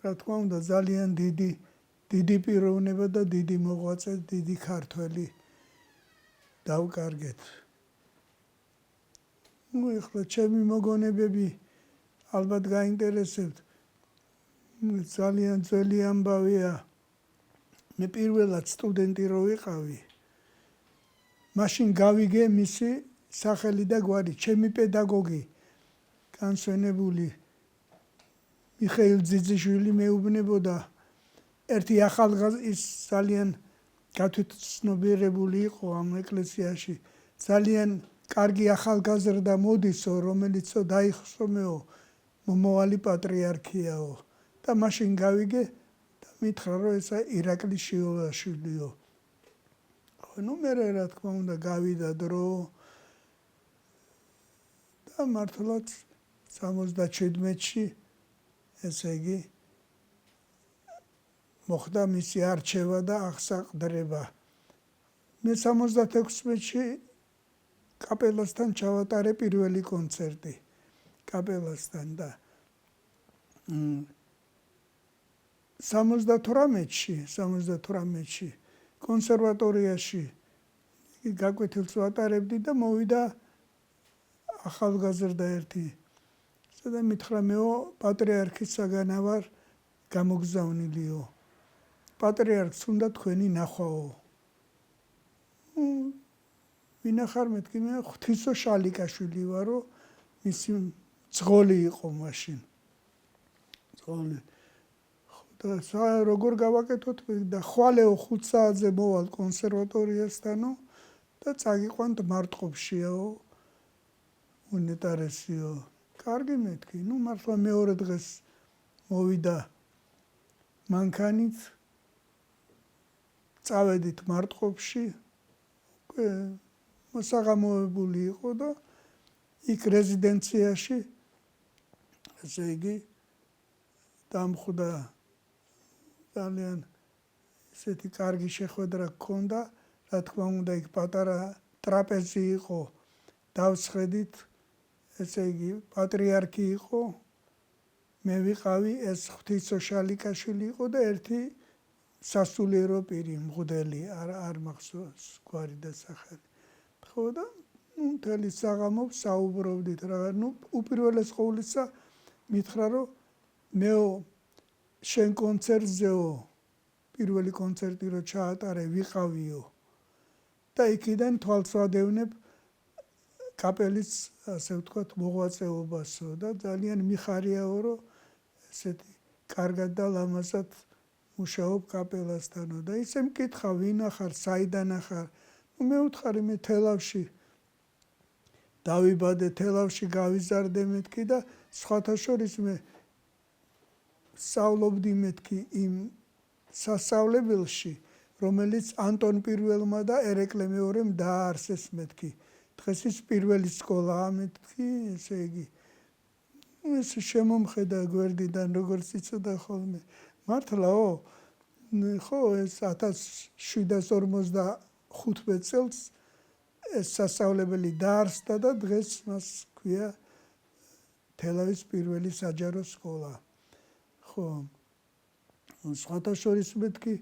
რა თქმა უნდა ძალიან დიდი პიროვნება და დიდი მოღვაწე, დიდი ქართველი დავკარგეთ. ეხლა ჩემი მოგონებები ალბათ გაინტერესებთ. ძალიან ძველი ამბავია. მე პირველად სტუდენტი რო ვიყავი, მაშინ გავიგე მისი სახელი და გვარი. ჩემი პედაგოგი განსვენებული მიხეილ ძიძიშვილი მეუბნებოდა, ერთი ის ძალიან გათვითცნობიერებული იყო ამ ეკლესიაში. ძალიან კარგი ახალგაზრდა მოდისო, რომელიცო დაიხსომეო, მომავალი პატრიარქიაო. და მაშინ გავიგე და მითხრა, რომ ესა ირაკლი შიოლაშვილიო. მე რა თქმა უნდა გავიდა დრო და მართლაც 77-ში ესე იგი მოხდა მისი არჩევა და აღსაყდრება. მე 76-ში კაპელასთან ჩავატარე პირველი კონცერტი კაპელასთან და 78-ში კონსერვატორიაში გაკვეთილს ვატარებდი და მოვიდა ახალგაზრდა ერთი. და მითხრა, მეო პატრიარქის საგანა ვარ გამოგზავნილიო. პატრიარქს უნდა თქვენი ნახვაო. ვინახარ მეთქი, მე ღვთისო შალიკაშვილი ვარო, მისი ძღოლი იყო მაშინ. ძღოლი. და როგორ გავაკეთოთ და ხვალეო 5 საათზე მოვალ კონსერვატორიასთანო და წაგიყვანთ მარტყოფშიაო უნეტარესიო. კარგი მეთქი, მართლა მეორე დღეს მოვიდა მანქანით, წავედით მარტყოფში, მოსაღამოებული იყო და იქ რეზიდენციაში ესე იგი დამხვდა ძალიან ესეთი კარგი შეხვედრა გქონდა. რა თქმა უნდა იქ პატარა ტრაპეზი იყო, დავსხედით, ესე იგი პატრიარქი იყო, მე ვიყავი, ეს ღვთისო შალიკაშვილი იყო და ერთი სასულიერო პირი მღვდელი, არ მახსოვს გვარი და სახელი. ხო და მთელი საღამო საუბრობდით რა. უპირველეს ყოვლისა მითხრა, რომ მეო შენ კონცერტზეო, პირველი კონცერტი რო ჩაატარე ვიყავიო და იქიდან თვალს ვადევნებ კაპელის, ასე ვთქვათ, მოღვაწეობასო და ძალიან მიხარიაო, რომ ესეთი კარგად და ლამაზად მუშაობ კაპელასთანო და ისე მკითხა, ვინ ახარ, საიდან ახარ? მე ვთხარი, მე თელავში დავიბადე, თელავში გავიზარდე მეთქი და სხვათა შორის მე სწავლობდი მეთქი იმ სასწავლებელში, რომელიც ანტონ პირველმა და ერეკლე მეორემ დააარსეს მეთქი. დღეს ის პირველი სკოლაა მეთქი, ესე იგი. ეს შემომხედა გვერდიდან როგორც იცოდა ხოლმე. მართლაო? ხო, ეს 1755 წელს ეს სასწავლებელი დაარსდა და დღეს მას ქვია თელავის პირველი საჯარო სკოლა. ხო. სხვათა შორის მეთქი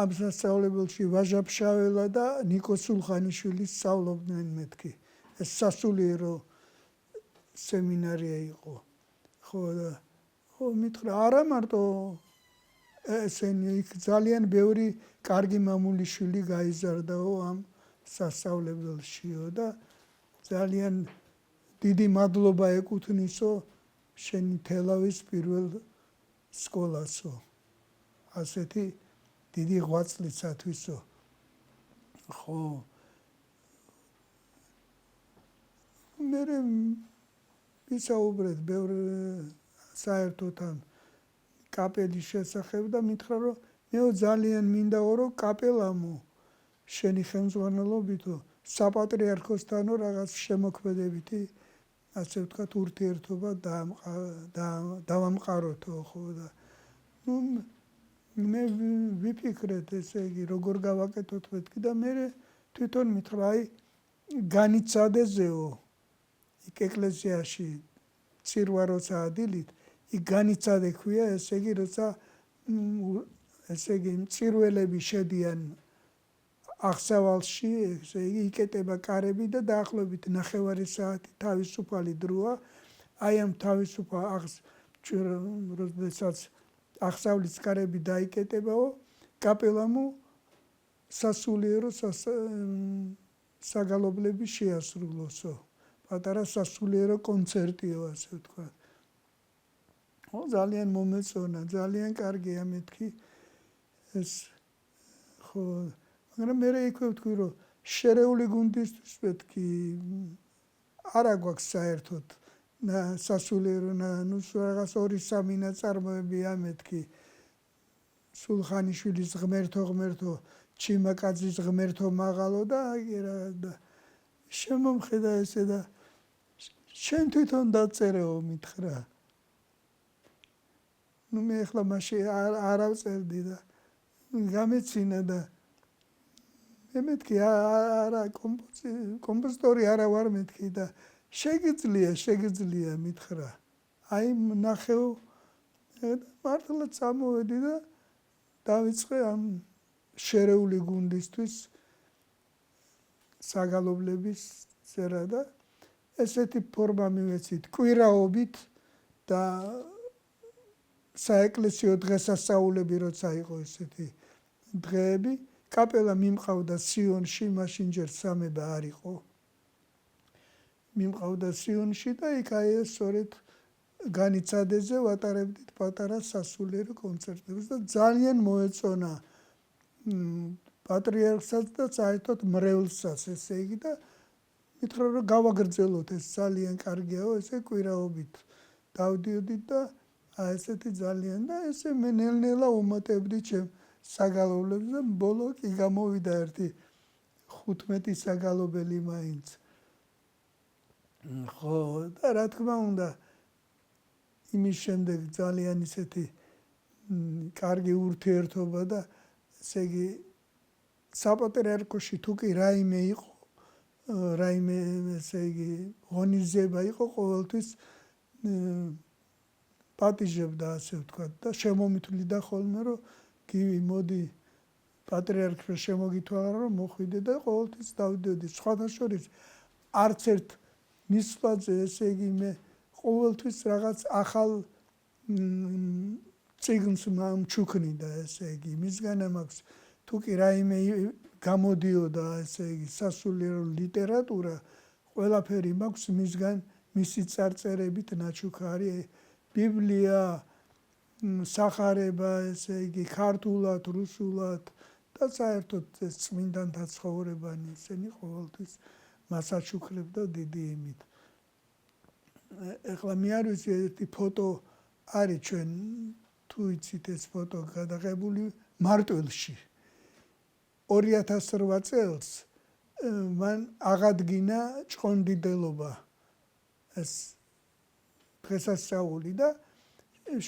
ამ სასწავლებელში ვაჟა-ფშაველა და ნიკო სულხანიშვილი სწავლობდნენ მეთქი. ეს სასულიერო სემინარია იყო. ხო და ხო მითხრა, არა მარტო ესენი, იქ ძალიან ბევრი კარგი მამულიშვილი გაიზარდაო ამ სასწავლებელშიო და ძალიან დიდი მადლობა ეკუთვნისო შენი თელავის პირველ სკოლასო. ასეთი დიდი ღვაწლისათვისო. ხო. მე ვისაუბრეთ ბევრ საერთოდ ამ კაპელის შესახებ და მითხრა, რომ მეო ძალიან მინდაო, რომ კაპელამო შენი ხელმძღვანელობითო საპატრიარქოსთანო რაღაც შემოქმედებითი, ასე ვთქვათ, ურთიერთობა დავამყაროთო. ხო და მე ვიფიქრეთ, ესე იგი, როგორ გავაკეთოთ მეთქი და მე თვითონ მითხრა, აი განიცადეს ზეო იქ ეკლესიაში ცირვა როცა ადილით, იქ განიცადე ქვია, ესე იგი, როცა ესე იგი, მწირველები შედიან აღსავალში, ესე იგი, იკეტება კარები და დაახლოებით 9 საათი თავისუფალი დროა. აი ამ თავისუფალ როდესაც აღსავლის კარები დაიკეტებაო, კაპელამო სასულიერო საგალობლები შეასრულოსო. პატარა სასულიერო კონცერტიო, ასე ვთქვათ. ძალიან მომეწონა, ძალიან კარგია მეთქი ეს ხო, მაგრამ მე იქვე ვთქვი, რომ შერეული გუნდისთვის მეთქი არა გვაქვს საერთოდ სასულიერო ნუ რაღაც 2-3 ნაწარმოები ამეთქი სულხანიშვილის ღმერთო ჩიმაკაძის ღმერთო მაღალო და და შემომხედა ესე და შენ თვითონ დაწერეო მითხრა. ნუ მე ახლა მაშინ არ ავწერდი და გამეცინა და მე მეთქი არა კომპოზიტორი არა ვარ მეთქი და შეგიძლია მითხრა. აი ნახეო მართლა წამოვედი და დავიწყე ამ შერეული გუნდისთვის საგალობლების წერა და ესეთი ფორმა მივეცით კვირაობით და საეკლესიო დღესასწაულები როცა იყო ესეთი დღეები, კაპელა მიმყავდა სიონში, მაშინ ჯერ სამება არ იყო. მიმყავდა სიონში და იქ აი ეს სწორედ განიცადეზე ვატარებდით პატარა სასულიერო კონცერტებს და ძალიან მოეწონა პატრიარქსაც და საერთოდ მრევლსაც, ესე იგი და მითხრა რომ გავაგრძელოთ ეს ძალიან კარგიაო, ესე კვირაობით დავდიოდით და აი ესეთი ძალიან და ესე მე ნელ-ნელა უმატებდი ჩემ საგალობლებს და ბოლო კი გამოვიდა ერთი 15 საგალობელი მაინც. ხო, და რა თქმა უნდა იმის შემდეგ ძალიან ისეთი კარგი ურთიერთობა და ესე იგი საპატრიარქოში თუ კი რაიმე იყო, რაიმე ესე იგი ღონისძიება იყო ყოველთვის პატიჟებდა ასე ვთქვათ და შემომითვლიდა ხოლმე რომ გივი მოდი პატრიარქს შემოგითვალა რომ მოხვიდე და ყოველთვის დავდიოდი. სხვათა შორის არც ერთ ნისლაძე ესე იგი მე ყოველთვის რაღაც ახალ წიგნს ჩუქნიდა ესე იგი მისგან მაქვს თუ კი რაიმე გამოდიოდა ესე იგი სასულიერო ლიტერატურა ყველაფერი მაქვს მისგან მისი წარწერებით ნაჩუქარი ბიბლია სახარება ესე იგი ქართულად რუსულად და საერთოდ ეს წმინდანთა ცხოვრებანი ისინი ყოველთვის მას აჩუქრებდა დიდი იმით. ეხლა მე არ ვიცი ერთი ფოტო არის ჩვენ თუ იცით ეს ფოტო გადაღებული მარტვილში 2008 წელს მან აღადგინა ჭყონდიდელობა ეს დღესასწაული და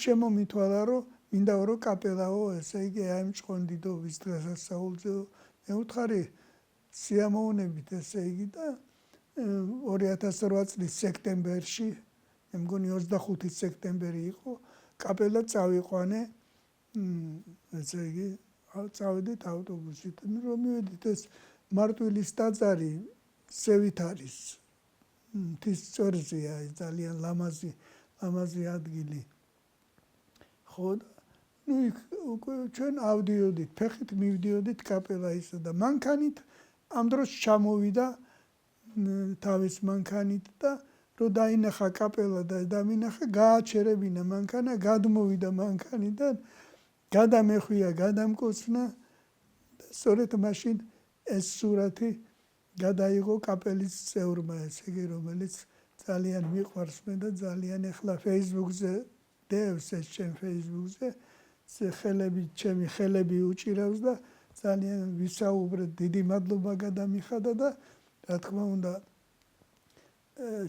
შემომითვალა რომ მინდა რომ კაპელაო ესე იგი აი ჭყონდიდობის დღესასწაულზე მე ვთხარი სიამოვნებით ესე იგი და 2008 წლის სექტემბერში მე მგონი 25 სექტემბერი იყო კაპელა წავიყვანე ესე იგი წავედით ავტობუსით რომ მივედით ეს მარტვილის ტაძარი სევით არის მთის წვერზეა ძალიან ლამაზი ადგილი ხო ნუ უკვე ჩვენ ავდიოდით ფეხით მივდიოდით კაპელაისა და მანქანით ამ დროს ჩამოვიდა თავის მანქანით და რო დაინახა კაპელა და დამინახა გააჩერებინა მანქანა გადმოვიდა მანქანიდან გადამეხვია გადამკოცნა და სწორედ მაშინ ეს სურათი გადაიღო კაპელის წევრმა ესე იგი რომელიც ძალიან მიყვარს მე და ძალიან ახლა Facebook-ზე დევს ეს ჩემ Facebook-ზე ჩემი ხელები უჭირავს და ძალიან ვისაუბრეთ დიდი მადლობა გადამიხადა და რა თქმა უნდა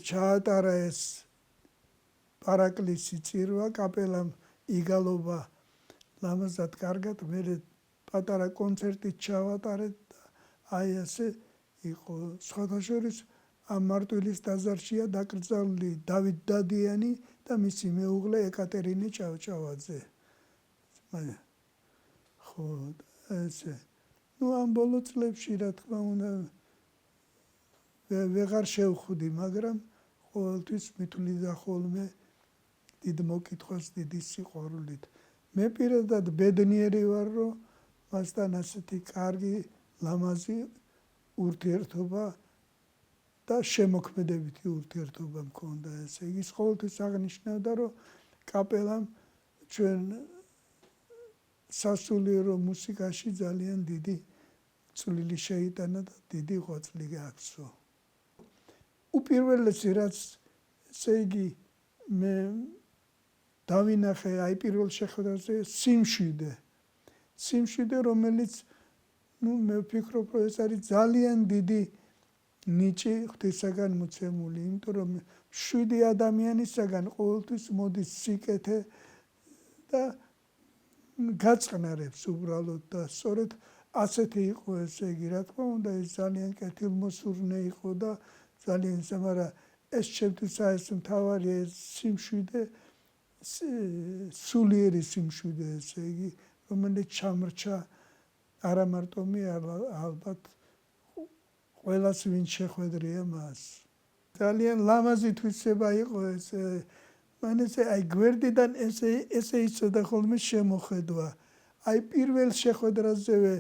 ჩაატარა ეს პარაკლისი წირვა კაპელამ იგალობა ლამაზად კარგად მე პატარა კონცერტით ჩავატარეთ და აი ასე იყო სხვათა შორის ამ მარტვილის ტაძარშია დაკრძალული დავით დადიანი და მისი მეუღლე ეკატერინე ჭავჭავაძე. ხო, ესე. ამ ბოლო წლებში რა თქმა უნდა ვეღარ შევხვდი, მაგრამ ყოველთვის მithვლიდა ხოლმე დიდ მოკითხვას დიდი სიყვარულით. მე პირადად ბედნიერი ვარ, რომ მასთან ასეთი კარგი, ლამაზი ურთიერთობა და შემოქმედებითი ურთიერთობა მქონდა. ესე იგი, ყოველთვის აღნიშნავდა, რომ კაპელამ ჩვენ სასულიერო მუსიკაში ძალიან დიდი წვლილი შეიტანა და დიდი ღვაწლი გააქვსო. უპირველესი რაც, ესე იგი, მე დავინახე აი პირველ შეხვედრაზე სიმშვიდე, რომელიც მე ვფიქრობ, რომ ეს არის ძალიან დიდი ნიჭი ღვთისაგან მოცემული, იმიტომ რომ 7 ადამიანისაგან ყოველთვის მოდის სიკეთე და გაწყნარებს უბრალოდ და სწორედ ასეთი იყო, ესე იგი, რა თქმა უნდა, ეს ძალიან კეთილმოსურნე იყო და ძალიან ისე, მაგრამ ეს ჩემთვის ეს მთავარი ეს სიმშვიდე, სულიერი სიმშვიდე, ესე იგი, რომელიც ჩამრჩა არა მარტო მე, ალბათ ყველას ვინ შეხვედრია მას. ძალიან ლამაზი თვისება იყო ეს. მან ესე აი გვერდიდან ესე იცოდა ხოლმე შემოხედვა. აი პირველ შეხვედრაზევე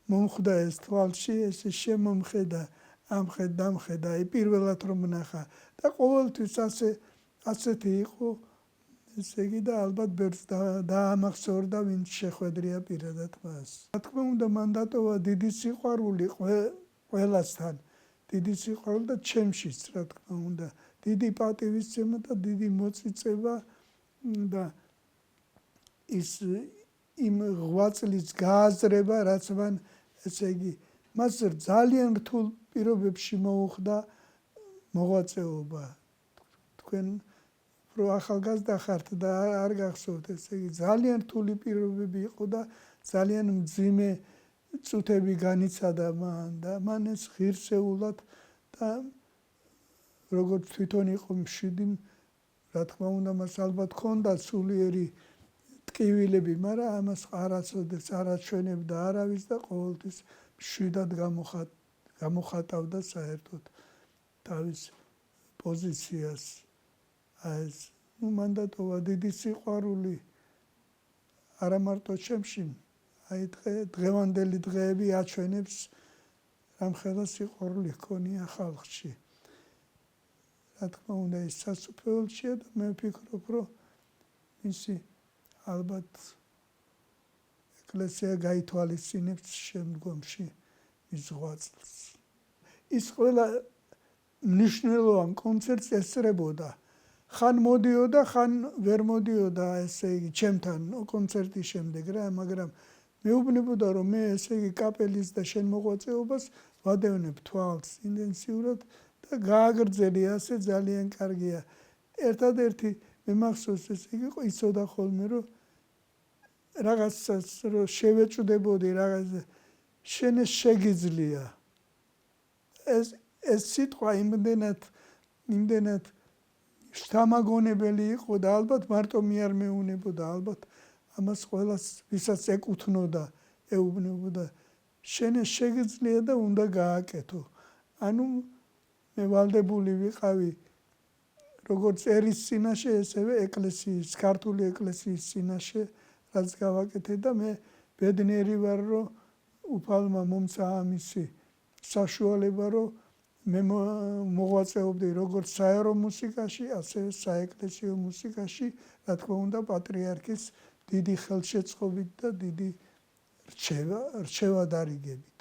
მომხვდა ეს თვალში, ესე შემომხედა, ამხედა, აი პირველად რომ ნახა და ყოველთვის ასეთი იყო, ესე იგი და ალბათ ბევრს დაამახსოვრდა ვინც შეხვედრია პირადად მას. რა თქმა უნდა, მან დატოვა დიდი სიყვარული ყველასთან, დიდი სიყვარული და ჩემშიც, რა თქმა უნდა, დიდი პატივისცემა და დიდი მოწიწება და ის იმ ღვაწლის გააზრება, რაც მან, ესე იგი, მას ძალიან რთულ პირობებში მოუხდა მოღვაწეობა. თქვენ რო ახალგაზრდა ხართ და არ გახსოვთ, ესე იგი, ძალიან რთული პირობები იყო და ძალიან მძიმე წუთები განიცადა მან და მან ეს ღირსეულად და როგორც თვითონ იყო მშვიდი, რა თქმა უნდა, მას ალბათ ჰქონდა სულიერი ტკივილები, მაგრამ ამას არასოდეს არ აჩვენებდა არავის და ყოველთვის მშვიდად გამოხატავდა საერთოდ თავის პოზიციას. ეს მან დატოვა დიდი სიყვარული არა მარტო ჩემში, აი დღევანდელი დღეები აჩვენებს რამხელა სიყვარული ჰქონია ხალხში. რა თქმა უნდა, ის სასუფეველშია და მე ვფიქრობ, რომ მისი ალბათ ეკლესია გაითვალისწინებს შემდგომში მის ღვაწლს. ის ყველა მნიშვნელოვან კონცერტს ესწრებოდა. ხან მოდიოდა, ხან ვერ მოდიოდა, ესე იგი, ჩემთან კონცერტის შემდეგ რა, მაგრამ მეუბნებოდა, რომ მე, ესე იგი, კაპელის და შენ მოღვაწეობას ვადევნებ თვალს ინტენსიურად და გააგრძელე ასე, ძალიან კარგია. ერთადერთი მე მახსოვს, ესე იგი, იცოდა ხოლმე, რომ რაღაცას რომ შევეჭვდებოდი რაღაცა, შენ ეს შეგიძლია. ეს სიტყვა იმდენად შთამაგონებელი იყო და ალბათ მარტო მე არ მეუნებოდა, ალბათ ამას ყველას ვისაც ეკუთვნოდა, ეუბნებოდა, შენ ეს შეგიძლია და უნდა გააკეთო. ანუ მე ვალდებული ვიყავი როგორც ერის წინაშე, ესევე ეკლესიის, ქართული ეკლესიის წინაშე, რაც გავაკეთე და მე ბედნიერი ვარ, რომ უფალმა მომცა ამისი საშუალება, რომ მე მოღვაწეობდი როგორც საერო მუსიკაში, ასევე საეკლესიო მუსიკაში, რა თქმა უნდა, პატრიარქის დიდი ხელშეწყობით და დიდი რჩევა დარიგებით.